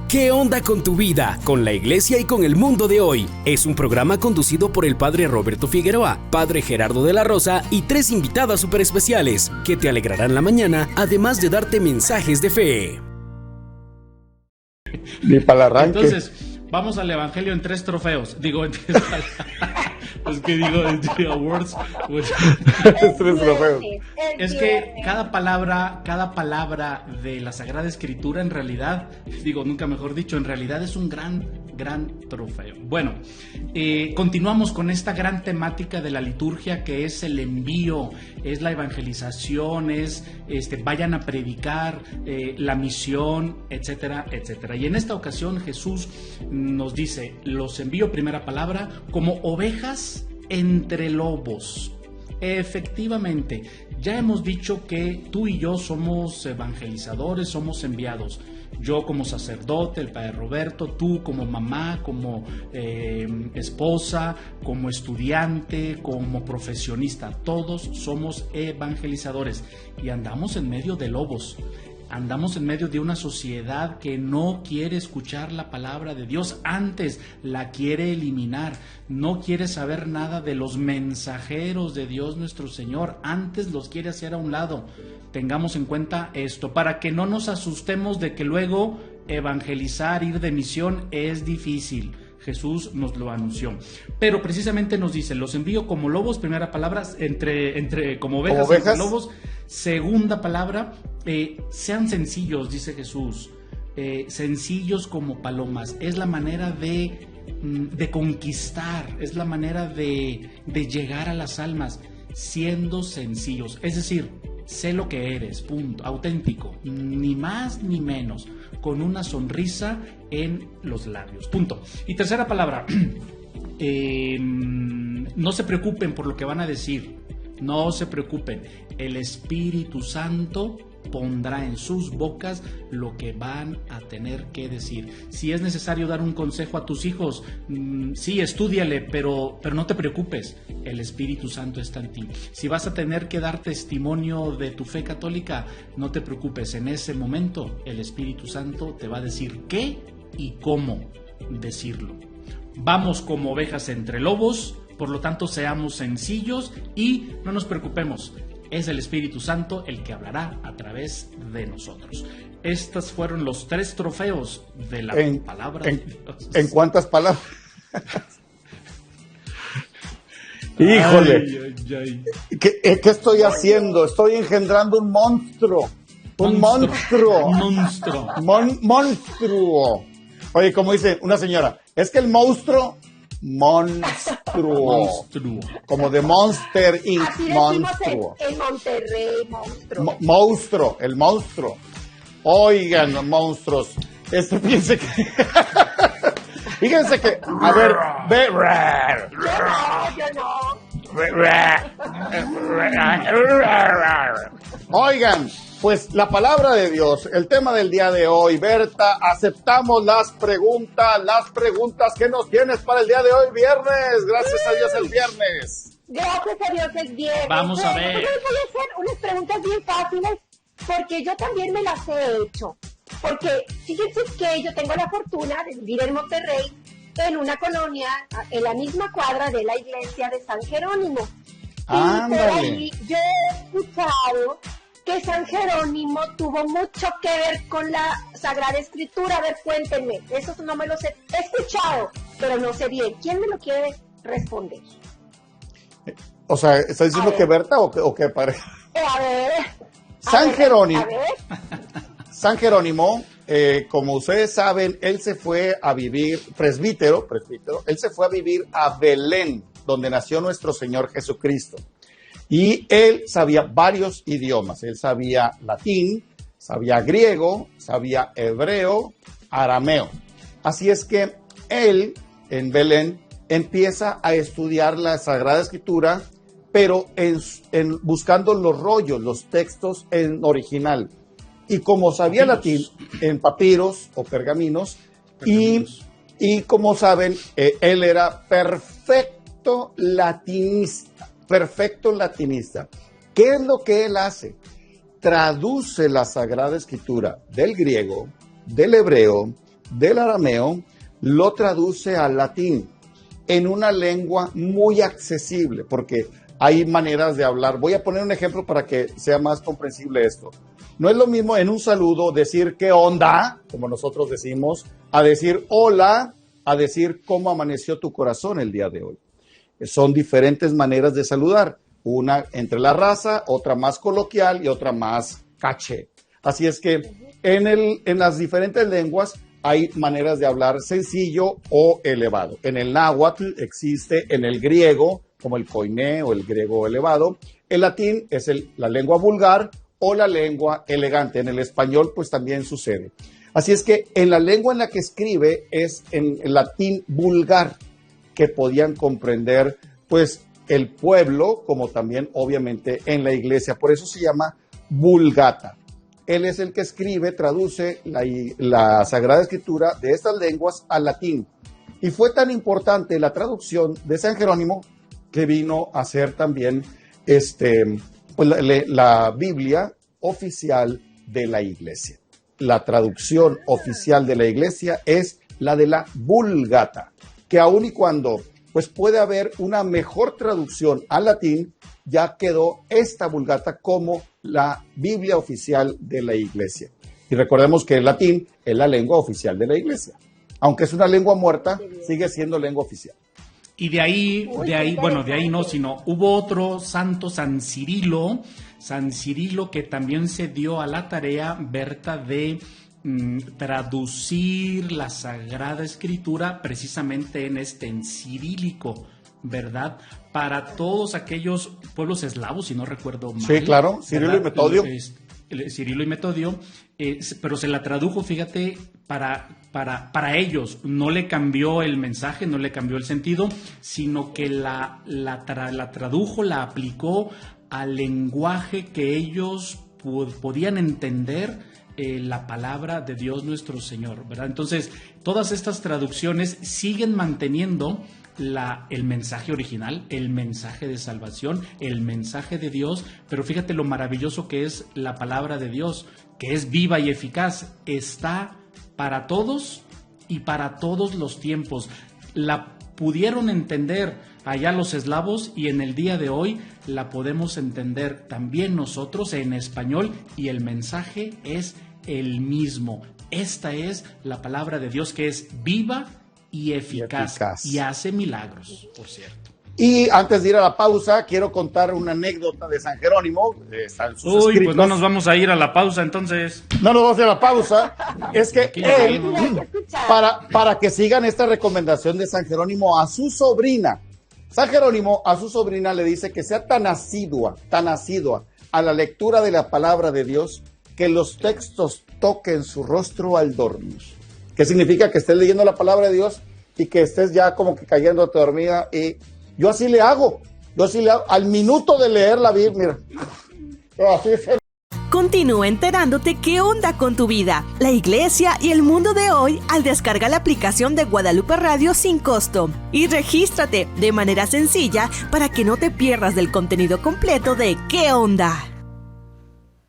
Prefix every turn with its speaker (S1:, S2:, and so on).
S1: ¿Qué onda con tu vida, con la iglesia y con el mundo de hoy? Es un programa conducido por el padre Roberto Figueroa, padre Gerardo de la Rosa y 3 invitadas súper especiales que te alegrarán la mañana, además de darte mensajes de fe.
S2: Ni para el arranque.
S3: Entonces, vamos al Evangelio en 3 trofeos. Digo, en 3 es que digo, en awards. Pues,
S2: 3 trofeos.
S3: Es que cada palabra de la Sagrada Escritura en realidad, digo, nunca mejor dicho, en realidad es un gran trofeo. Bueno, continuamos con esta gran temática de la liturgia que es el envío, es la evangelización, es vayan a predicar, la misión, etcétera, etcétera. Y en esta ocasión Jesús nos dice, los envío, primera palabra, como ovejas entre lobos. Efectivamente, ya hemos dicho que tú y yo somos evangelizadores, somos enviados. Yo como sacerdote, el padre Roberto, tú como mamá, como esposa, como estudiante, como profesionista, todos somos evangelizadores y andamos en medio de lobos. Andamos en medio de una sociedad que no quiere escuchar la palabra de Dios, antes la quiere eliminar, no quiere saber nada de los mensajeros de Dios nuestro Señor, antes los quiere hacer a un lado. Tengamos en cuenta esto, para que no nos asustemos de que luego evangelizar, ir de misión es difícil. Jesús nos lo anunció, pero precisamente nos dice, los envío como lobos, primera palabra, como ovejas. Entre lobos. Segunda palabra, sean sencillos, dice Jesús, sencillos como palomas. Es la manera de conquistar, es la manera de llegar a las almas, siendo sencillos. Es decir, sé lo que eres, punto, auténtico, ni más ni menos, con una sonrisa en los labios, punto. Y tercera palabra, no se preocupen por lo que van a decir. No se preocupen, el Espíritu Santo pondrá en sus bocas lo que van a tener que decir. Si es necesario dar un consejo a tus hijos, sí, estúdiale, pero no te preocupes, el Espíritu Santo está en ti. Si vas a tener que dar testimonio de tu fe católica, no te preocupes, en ese momento el Espíritu Santo te va a decir qué y cómo decirlo. Vamos como ovejas entre lobos. Por lo tanto, seamos sencillos y no nos preocupemos. Es el Espíritu Santo el que hablará a través de nosotros. Estos fueron los 3 trofeos de la palabra de Dios.
S2: ¿En cuántas palabras? Híjole.
S3: Ay.
S2: ¿Qué estoy haciendo? Estoy engendrando un monstruo. Un monstruo. Monstruo. Oye, como dice una señora, es que el monstruo... Monstruo. Como de Monster Inc.
S4: Así
S2: Monstruo.
S4: En Monterrey, monstruo.
S2: Monstruo, el monstruo. Oigan, monstruos. Fíjense que. Fíjense que. A ver, ve.
S4: Yo no.
S2: Oigan, pues la palabra de Dios, el tema del día de hoy, Berta, aceptamos las preguntas que nos tienes para el día de hoy, viernes. Gracias a Dios el viernes.
S4: Gracias a Dios es viernes.
S3: Vamos a ver.
S4: Yo les voy a hacer unas preguntas bien fáciles porque yo también me las he hecho. Porque fíjense que yo tengo la fortuna de vivir en Monterrey, en una colonia, en la misma cuadra de la iglesia de San Jerónimo. Y por ahí yo he escuchado que San Jerónimo tuvo mucho que ver con la Sagrada Escritura. A ver, cuéntenme, eso no me lo sé, he escuchado, pero no sé bien. ¿Quién me lo quiere responder?
S2: O sea, ¿está diciendo que Berta o qué pareja?
S4: A ver.
S2: San Jerónimo.
S4: A ver.
S2: San Jerónimo, como ustedes saben, él se fue a vivir, presbítero, él se fue a vivir a Belén, donde nació nuestro Señor Jesucristo. Y él sabía varios idiomas. Él sabía latín, sabía griego, sabía hebreo, arameo. Así es que él, en Belén, empieza a estudiar la Sagrada Escritura, pero buscando los rollos, los textos en original. Y como sabía latín, en papiros o pergaminos, y como saben, él era perfecto latinista. ¿Qué es lo que él hace? Traduce la Sagrada Escritura del griego, del hebreo, del arameo, lo traduce al latín en una lengua muy accesible, porque hay maneras de hablar. Voy a poner un ejemplo para que sea más comprensible esto. No es lo mismo en un saludo decir ¿qué onda?, como nosotros decimos, a decir hola, a decir ¿cómo amaneció tu corazón el día de hoy? Son diferentes maneras de saludar, una entre la raza, otra más coloquial y otra más caché. Así es que en las diferentes lenguas hay maneras de hablar sencillo o elevado. En el náhuatl existe, en el griego, como el koiné o el griego elevado. El latín es la lengua vulgar o la lengua elegante. En el español, pues también sucede. Así es que en la lengua en la que escribe es en el latín vulgar, que podían comprender, pues, el pueblo, como también, obviamente, en la iglesia. Por eso se llama Vulgata. Él es el que escribe, traduce la Sagrada Escritura de estas lenguas al latín. Y fue tan importante la traducción de San Jerónimo que vino a ser también pues, la Biblia oficial de la iglesia. La traducción oficial de la iglesia es la de la Vulgata, que aun y cuando pues puede haber una mejor traducción al latín, ya quedó esta Vulgata como la Biblia oficial de la iglesia. Y recordemos que el latín es la lengua oficial de la iglesia. Aunque es una lengua muerta, sigue siendo lengua oficial.
S3: Y de ahí no, sino hubo otro santo, San Cirilo, que también se dio a la tarea, Berta, de traducir la Sagrada Escritura precisamente en cirílico, ¿verdad? Para todos aquellos pueblos eslavos, si no recuerdo mal.
S2: Sí, claro, Cirilo y Metodio.
S3: Cirilo y Metodio, pero se la tradujo, fíjate, para ellos. No le cambió el mensaje, no le cambió el sentido, sino que la tradujo, la aplicó al lenguaje que ellos podían entender, la palabra de Dios nuestro Señor, ¿verdad? Entonces, todas estas traducciones siguen manteniendo el mensaje original, el mensaje de salvación, el mensaje de Dios, pero fíjate lo maravilloso que es la palabra de Dios, que es viva y eficaz, está para todos y para todos los tiempos. La pudieron entender allá los eslavos y en el día de hoy la podemos entender también nosotros en español y el mensaje es el mismo. Esta es la palabra de Dios que es viva y eficaz y hace milagros, por cierto.
S2: Y antes de ir a la pausa, quiero contar una anécdota de San Jerónimo. Está en sus escritos.
S3: Pues no nos vamos a ir a la pausa entonces.
S2: No nos vamos a ir a la pausa. Es que él, para que sigan esta recomendación de San Jerónimo a su sobrina. San Jerónimo a su sobrina le dice que sea tan asidua a la lectura de la palabra de Dios, que los textos toquen su rostro al dormir. ¿Qué significa? Que estés leyendo la palabra de Dios y que estés ya como que cayéndote dormida. Y yo así le hago. Al minuto de leer la Biblia, mira. Así es.
S5: Continúa enterándote qué onda con tu vida, la iglesia y el mundo de hoy al descargar la aplicación de Guadalupe Radio sin costo. Y regístrate de manera sencilla para que no te pierdas del contenido completo de ¿Qué onda?